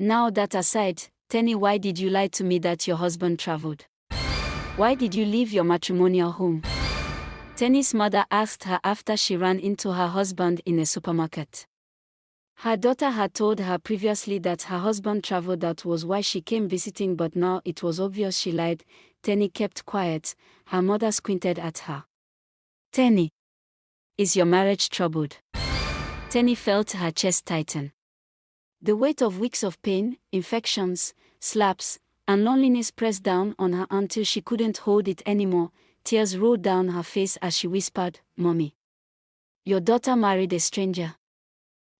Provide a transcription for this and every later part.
Now that aside, Tenny, why did you lie to me that your husband traveled? Why did you leave your matrimonial home? Tenny's mother asked her after she ran into her husband in a supermarket. Her daughter had told her previously that her husband traveled, that was why she came visiting, but now it was obvious she lied. Tenny kept quiet. Her mother squinted at her. Tenny, is your marriage troubled? Tenny felt her chest tighten. The weight of weeks of pain, infections, slaps, and loneliness pressed down on her until she couldn't hold it anymore. Tears rolled down her face as she whispered, "Mommy, your daughter married a stranger.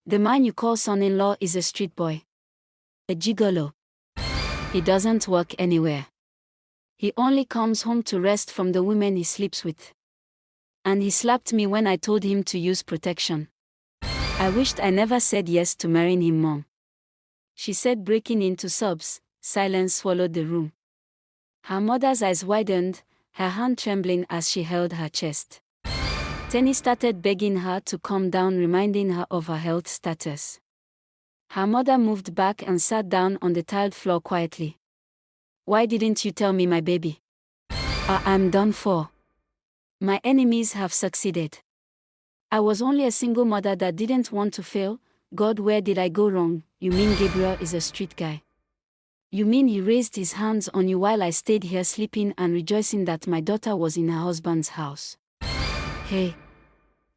The man you call son-in-law is a street boy. A gigolo. He doesn't work anywhere. He only comes home to rest from the women he sleeps with. And he slapped me when I told him to use protection. I wished I never said yes to marrying him, Mom," she said, breaking into sobs. Silence swallowed the room. Her mother's eyes widened, her hand trembling as she held her chest. Tenny started begging her to calm down, reminding her of her health status. Her mother moved back and sat down on the tiled floor quietly. "Why didn't you tell me, my baby? I'm done for. My enemies have succeeded. I was only a single mother that didn't want to fail. God, where did I go wrong? You mean Gabriel is a street guy? You mean he raised his hands on you while I stayed here sleeping and rejoicing that my daughter was in her husband's house? Hey."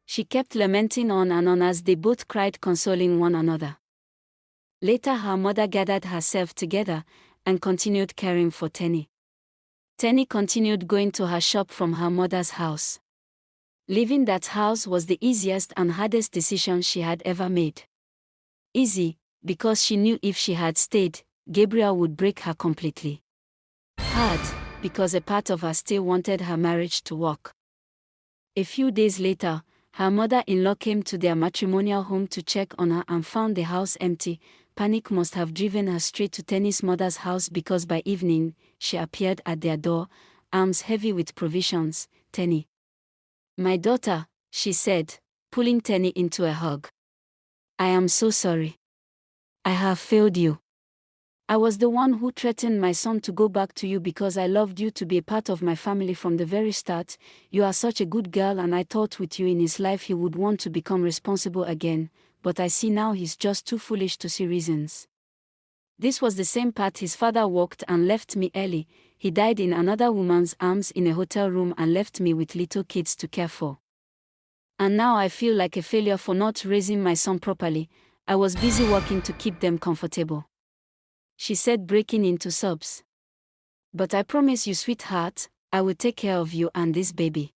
She kept lamenting on and on as they both cried, consoling one another. Later her mother gathered herself together and continued caring for Tenny. Tenny continued going to her shop from her mother's house. Leaving that house was the easiest and hardest decision she had ever made. Easy, because she knew if she had stayed, Gabriel would break her completely. Hard, because a part of her still wanted her marriage to work. A few days later, her mother-in-law came to their matrimonial home to check on her and found the house empty. Panic must have driven her straight to Tenny's mother's house because by evening, she appeared at their door, arms heavy with provisions. "Tenny, my daughter," she said, pulling Tenny into a hug. "I am so sorry. I have failed you. I was the one who threatened my son to go back to you because I loved you to be a part of my family from the very start. You are such a good girl and I thought with you in his life he would want to become responsible again, but I see now he's just too foolish to see reasons." This was the same path his father walked and left me early. He died in another woman's arms in a hotel room and left me with little kids to care for. And now I feel like a failure for not raising my son properly. I was busy working to keep them comfortable," she said, breaking into sobs. "But I promise you, sweetheart, I will take care of you and this baby."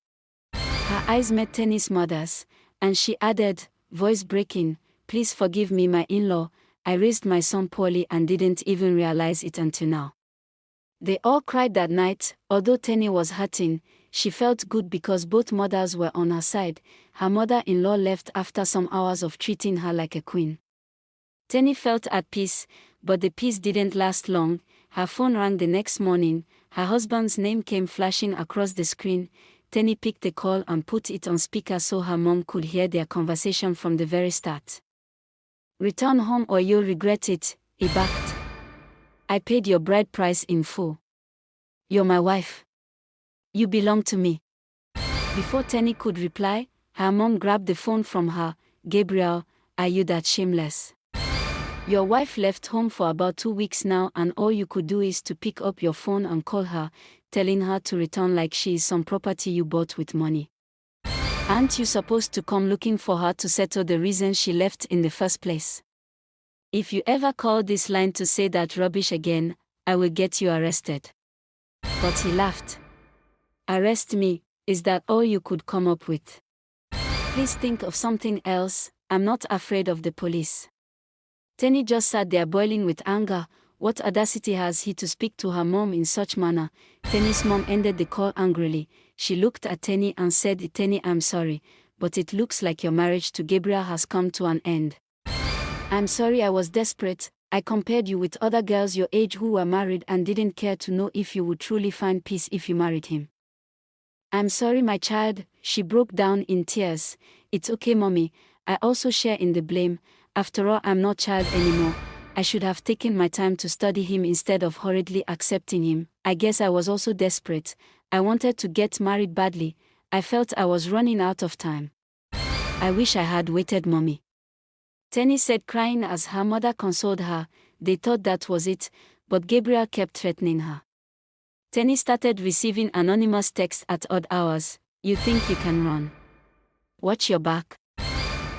Her eyes met Tenny's mother's, and she added, voice breaking, "Please forgive me, my in-law. I raised my son poorly and didn't even realize it until now." They all cried that night. Although Tenny was hurting, she felt good because both mothers were on her side. Her mother-in-law left after some hours of treating her like a queen. Tenny felt at peace, but the peace didn't last long. Her phone rang the next morning. Her husband's name came flashing across the screen. Tenny picked the call and put it on speaker so her mom could hear their conversation from the very start. "Return home or you'll regret it," he barked. "I paid your bride price in full. You're my wife. You belong to me." Before Tenny could reply, her mom grabbed the phone from her. "Gabriel, are you that shameless? Your wife left home for about 2 weeks now and all you could do is to pick up your phone and call her, telling her to return like she is some property you bought with money. Aren't you supposed to come looking for her to settle the reason she left in the first place? If you ever call this line to say that rubbish again, I will get you arrested." But he laughed. "Arrest me, is that all you could come up with? Please think of something else. I'm not afraid of the police." Tenny just sat there boiling with anger. What audacity has he to speak to her mom in such manner? Tenny's mom ended the call angrily. She looked at Tenny and said, "Tenny, I'm sorry, but it looks like your marriage to Gabriel has come to an end. I'm sorry, I was desperate. I compared you with other girls your age who were married and didn't care to know if you would truly find peace if you married him. I'm sorry, my child." She broke down in tears. "It's okay, mommy. I also share in the blame. After all, I'm not child anymore. I should have taken my time to study him instead of hurriedly accepting him. I guess I was also desperate. I wanted to get married badly. I felt I was running out of time. I wish I had waited, Mommy. Tenny said, crying as her mother consoled her. They thought that was it, but Gabriel kept threatening her. Tenny started receiving anonymous texts at odd hours. You think you can run? Watch your back.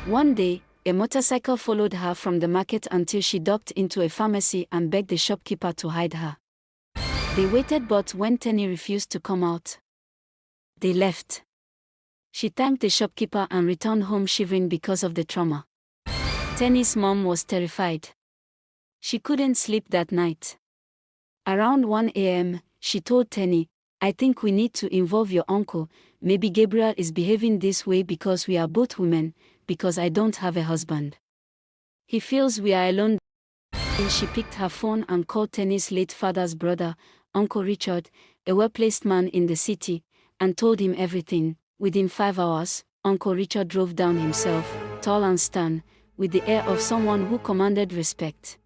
One day, a motorcycle followed her from the market until she docked into a pharmacy and begged the shopkeeper to hide her. They waited, but when Tenny refused to come out, they left. She thanked the shopkeeper and returned home shivering because of the trauma. Tenny's mom was terrified. She couldn't sleep that night. Around 1 a.m., she told Tenny, I think we need to involve your uncle. Maybe Gabriel is behaving this way because we are both women, because I don't have a husband. He feels we are alone. And she picked her phone and called Tenny's late father's brother, Uncle Richard, a well-placed man in the city, and told him everything. Within 5 hours, Uncle Richard drove down himself, tall and stern, with the air of someone who commanded respect.